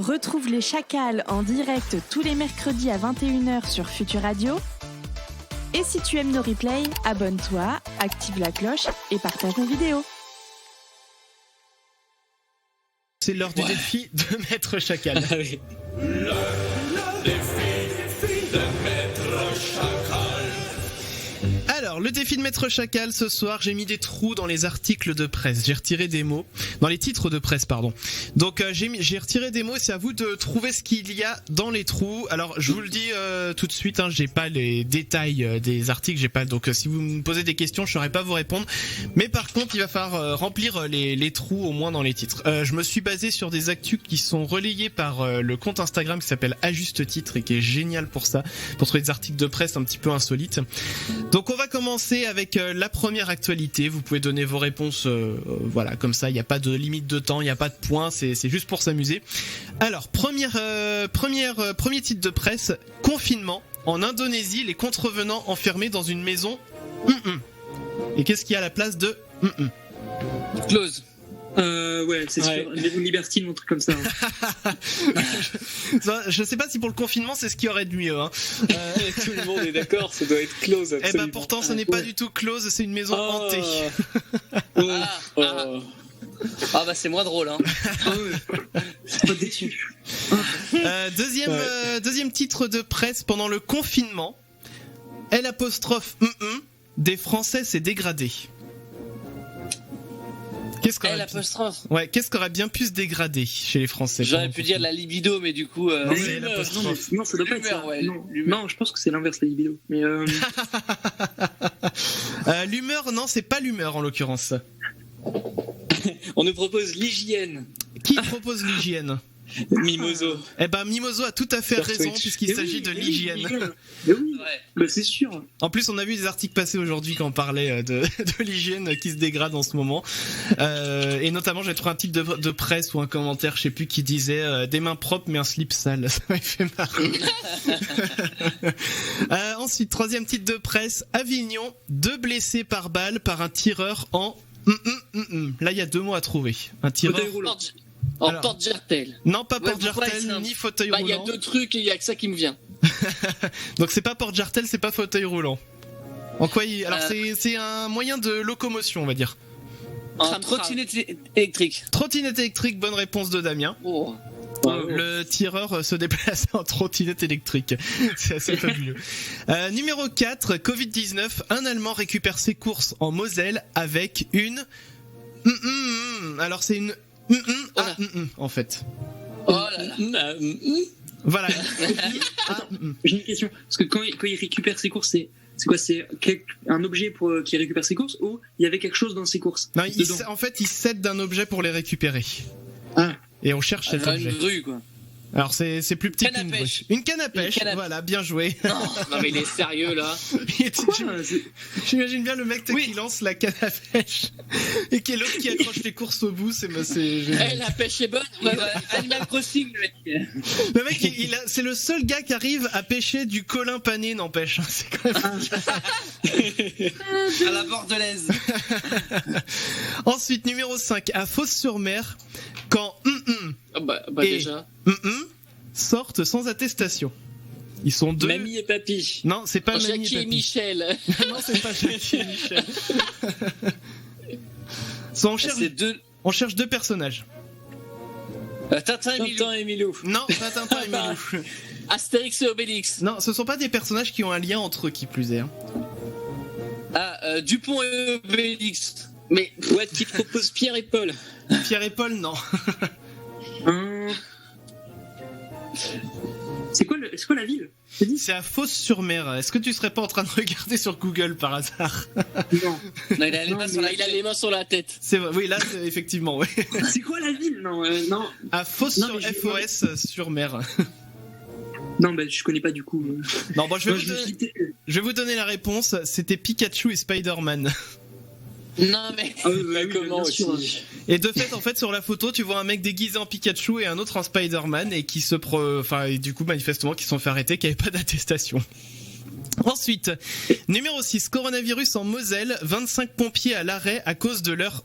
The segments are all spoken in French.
Retrouve les Chacals en direct tous les mercredis à 21h sur Futur Radio. Et si tu aimes nos replays, abonne-toi, active la cloche et partage nos vidéos. C'est l'heure du défi de Maître Chacal. Ah oui. Le défi de Maître Chacal. Alors, le défi de Maître Chacal, ce soir, j'ai mis des trous dans les articles de presse. J'ai retiré des mots, dans les titres de presse, pardon. Donc, j'ai retiré des mots et c'est à vous de trouver ce qu'il y a dans les trous. Alors, je vous le dis tout de suite, j'ai pas les détails des articles, donc si vous me posez des questions, je saurais pas vous répondre. Mais par contre, il va falloir remplir les trous au moins dans les titres. Je me suis basé sur des actus qui sont relayés par le compte Instagram qui s'appelle À Juste Titre et qui est génial pour ça, pour trouver des articles de presse un petit peu insolites. Donc, on va commencer avec la première actualité. Vous pouvez donner vos réponses, voilà, comme ça. Il n'y a pas de limite de temps, il n'y a pas de points. C'est juste pour s'amuser. Alors, premier titre de presse. Confinement. En Indonésie, les contrevenants enfermés dans une maison. Et qu'est-ce qu'il y a à la place de Close. Ouais, c'est sûr. Les libertines, un truc comme ça. Je sais pas si pour le confinement, c'est ce qu'il y aurait de mieux. Tout le monde est d'accord, ça doit être close. Eh ben pourtant, ce n'est pas du tout close, c'est une maison hantée. Ah bah c'est moins drôle, hein. Pas déçu. Deuxième titre de presse pendant le confinement. L', des Français s'est dégradé. Qu'est-ce qu'aurait bien pu se dégrader chez les Français? J'aurais pu dire la libido, mais du coup... Non, c'est l'apostrophe. Non, ça doit pas être ça. Ouais, non, je pense que c'est l'inverse, la libido. Mais l'humeur, non, c'est pas l'humeur en l'occurrence. On nous propose l'hygiène. Qui propose l'hygiène? Mimoso. Eh ben Mimoso a tout à fait raison Twitch. puisqu'il s'agit de l'hygiène. Mais oui, Ouais. bah, c'est sûr. En plus, on a vu des articles passer aujourd'hui quand on parlait de l'hygiène qui se dégrade en ce moment. Et notamment, j'ai trouvé un titre de presse ou un commentaire, je sais plus, qui disait des mains propres mais un slip sale. Ça m'a fait marrer. Ensuite, troisième titre de presse, Avignon, 2 blessés par balle par un tireur en... Là, il y a 2 mots à trouver. Un tireur... Fauteuil roulant. En porte-jartel. Non, pas Ouais, porte-jartel, ni fauteuil Il y a roulant. 2 trucs et il y a que ça qui me vient. Donc c'est pas porte-jartel, c'est pas fauteuil roulant. En quoi Alors c'est un moyen de locomotion, on va dire. Un trottinette électrique. Trottinette électrique, bonne réponse de Damien. Oh. Le tireur se déplace en trottinette électrique. C'est assez fabuleux. Numéro 4, Covid-19. Un Allemand récupère ses courses en Moselle avec une... Alors c'est une... en fait. Oh là là. Voilà. J'ai une question. Parce que quand il récupère ses courses, c'est quoi? C'est un objet pour qui récupère ses courses ou il y avait quelque chose dans ses courses? Non, en fait, il s'aide d'un objet pour les récupérer. Ah. Et on cherche cet objet. Une grue, quoi. Alors c'est plus petit Canne à qu'une pêche. grue. Une canne à pêche. Canne à- Voilà, bien joué. Non mais il est sérieux là. J'imagine bien le mec qui lance la canne à pêche et qui est l'autre qui accroche les courses au bout. C'est La pêche est bonne. Animal Crossing, le mec. le mec, c'est le seul gars qui arrive à pêcher du colin pané, n'empêche. C'est quand même... À la bordelaise. Ensuite, numéro 5, à Fos-sur-Mer, quand Bah et déjà. sortent sans attestation. Ils sont 2. Mamie et papy. Non, c'est pas Mamie Jackie et et Papy. Michel. Non, c'est pas Jackie et Michel. On cherche 2 personnages. Tintin et Milou. Non, pas Tintin et Milou. Astérix et Obélix. Non, ce sont pas des personnages qui ont un lien entre eux, qui plus est. Dupont et Obélix. Mais ouais, qui propose Pierre et Paul. Pierre et Paul, non. C'est quoi la ville? C'est à Fos-sur-Mer. Est-ce que tu serais pas en train de regarder sur Google par hasard? Non. Non, il a les mains sur la tête. C'est vrai. Oui, là, effectivement, oui. C'est quoi la ville? Non, non. À Fos-sur-Mer. Non, bah je connais pas du coup. Non, bon, je vais vous donner la réponse. C'était Pikachu et Spider-Man. Non mais comment aussi? Et de fait, en fait, sur la photo, tu vois un mec déguisé en Pikachu et un autre en Spider-Man et qui et du coup, manifestement, qui se sont fait arrêter, qui n'avaient pas d'attestation. Ensuite, numéro 6, coronavirus en Moselle, 25 pompiers à l'arrêt à cause de leur...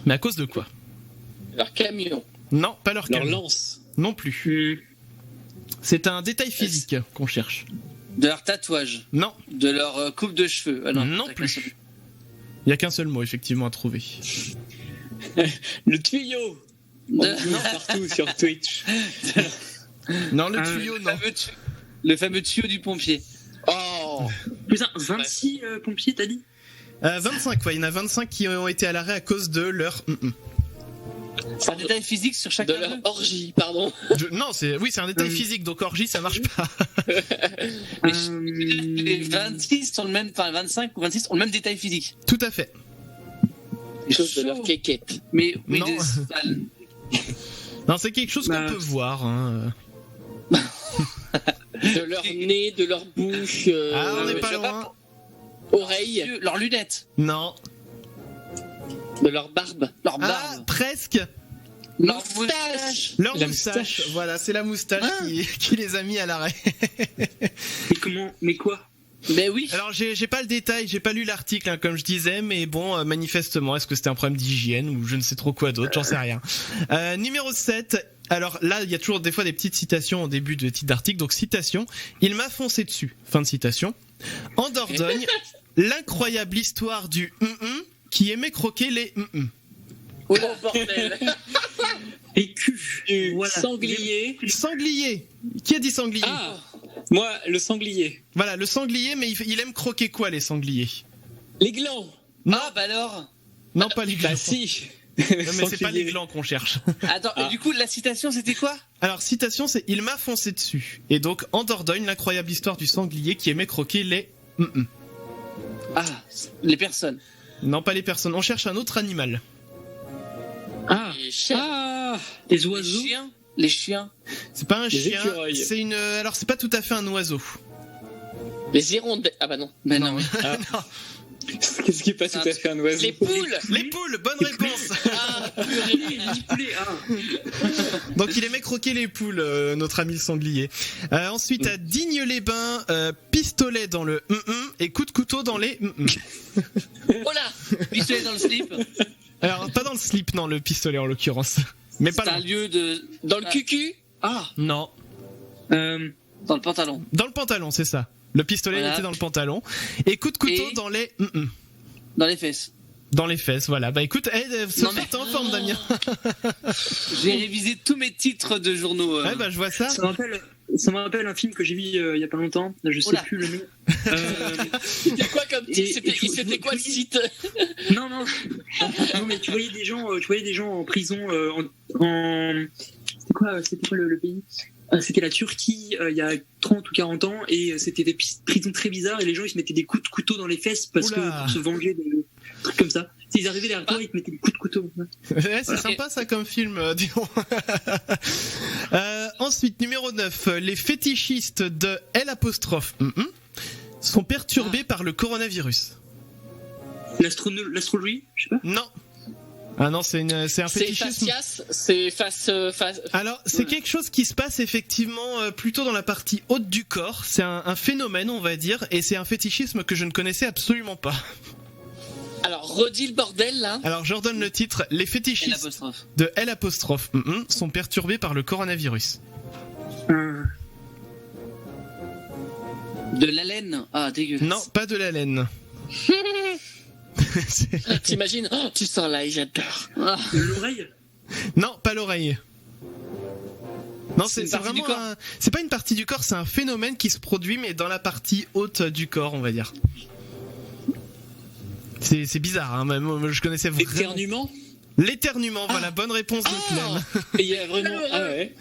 Mais à cause de quoi? Leur camion. Non, pas leur Leur canon. lance. Non plus. C'est un détail physique qu'on cherche. De leur tatouage. Non, De leur coupe de cheveux. Ah non t'as plus. qu'un seul. Il y a qu'un seul mot effectivement à trouver. Le tuyau. On De- le voit partout sur Twitch. Non, le Ah, tuyau, Le non. fameux tuyau du pompier. Oh. Putain, 26 pompiers, t'as dit 25, ouais, il y en a 25 qui ont été à l'arrêt à cause de leur... C'est un détail physique sur De chacun leur d'eux. orgie, pardon. Non, c'est un détail physique, donc orgie, ça marche pas. Les 26 ont le même, enfin 25 ou 26 ont le même détail physique. Tout à fait. Quelque chose de leur quéquette. Mais oui, Non. Non, c'est quelque chose qu'on Bah. peut voir. Hein. De leur nez, de leur bouche, Ah, on n'est je pas sais pas loin. oreilles, leurs lunettes, Non. de leur barbe. leur Ah, barbe, presque. leur Moustache. Leur La moustache. moustache. Voilà, c'est la moustache qui les a mis à l'arrêt. Mais quoi Mais oui. Alors, j'ai pas le détail, j'ai pas lu l'article, hein, comme je disais, mais bon, manifestement, est-ce que c'était un problème d'hygiène ou je ne sais trop quoi d'autre, j'en sais rien. Numéro 7. Alors là, il y a toujours des fois des petites citations au début de titre d'article. Donc, citation. Il m'a foncé dessus. Fin de citation. En Dordogne, l'incroyable histoire du qui aimait croquer les Oh bordel. Et cul. Du Voilà. sanglier. Sanglier. Qui a dit sanglier? Ah, moi, le sanglier. Voilà, le sanglier, mais il aime croquer quoi, les sangliers? Les glands. Non, Ah bah alors. non, pas les glands. Bah si. Non, mais c'est pas les glands qu'on cherche. Attends, et du coup la citation c'était quoi? Alors, citation, c'est il m'a foncé dessus. Et donc, en Dordogne, l'incroyable histoire du sanglier qui aimait croquer les Ah, les personnes. Non, pas les personnes. On cherche un autre animal. Ah, Les chiens. Ah, des Les oiseaux. chiens. Les chiens. C'est pas un Les chien. écureuils. C'est une. Alors, c'est pas tout à fait un oiseau. les hirondelles. Ah bah non. Mais non. Qu'est-ce qui est pas tout à fait un oiseau? Les poules. Les poules, bonne réponse. Ah, Poulet, ah. Donc, il aimait croquer les poules, notre ami le sanglier. Ensuite, à Digne-les-Bains, pistolet dans le et coup de couteau dans les oh là, pistolet dans le slip. Alors, pas dans le slip, non, le pistolet en l'occurrence. Mais pas C'est un loin. lieu de. Dans le cucu. Ah, Non. dans le pantalon. Dans le pantalon, c'est ça. Le pistolet Voilà. était dans le pantalon. Et coup de couteau Et dans les Dans les fesses. dans les fesses, voilà. Bah écoute, ce Non, soir mais- t'es en forme, Damien. J'ai révisé tous mes titres de journaux. Ouais, bah je vois ça. Ça me rappelle un film que j'ai vu il y a pas longtemps. Je sais Oula. plus le nom. C'était quoi comme Et- titre? et tu- C'était quoi le site? Non, non. Non, mais tu voyais des gens en prison C'était quoi le pays C'était la Turquie il y a 30 ou 40 ans et c'était des prisons très bizarres et les gens ils se mettaient des coups de couteau dans les fesses parce que Oula. pour se venger de trucs comme ça. Ils arrivaient derrière toi, ils te mettaient des coups de couteau. Ouais, c'est sympa ça comme film, disons. Ensuite, numéro 9, les fétichistes de L' sont perturbés par le coronavirus. L'astrologie, je sais pas. Non. Ah non, c'est un C'est fétichisme. facias. C'est face. Alors, c'est quelque chose qui se passe effectivement plutôt dans la partie haute du corps. C'est un phénomène, on va dire, et c'est un fétichisme que je ne connaissais absolument pas. Alors, redis le bordel là. Alors, je redonne le titre. Les Et fétichistes l'apostrophe. de L' sont perturbés par le coronavirus. De la laine. Ah, dégueulasse. Non, pas de la laine. C'est- T'imagines? Oh, tu sens là, j'adore. Ah, L'oreille. Non, pas l'oreille. Non, C'est une c'est partie du vraiment corps. c'est pas une partie du corps, c'est un phénomène qui se produit mais dans la partie haute du corps, on va dire. C'est bizarre, hein, moi, je connaissais vraiment. L'éternuement. L'éternuement, voilà, bonne réponse de Clem. Et il y a vraiment. Ah ouais.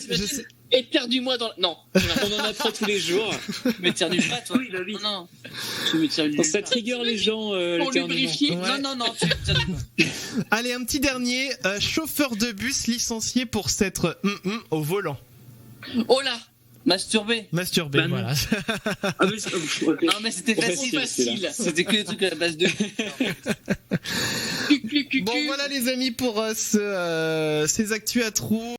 Je sais- Éternue-moi dans. Non, on en apprend tous les jours. m'éternue pas, toi. Oui, bah oui. Non, non. Tu m'éternues. Ça trigger les gens, Pour l'éternuement. lubrifier. Ouais. Non, tu m'éternues pas. Allez, un petit dernier, chauffeur de bus licencié pour s'être au volant. Oh là, masturbé. Masturbé, Bah non. voilà. Ah, mais ok. Non, mais c'était Ouais, facile. c'est C'était que des trucs à la base de. Bon, voilà les amis pour ces actus à trous.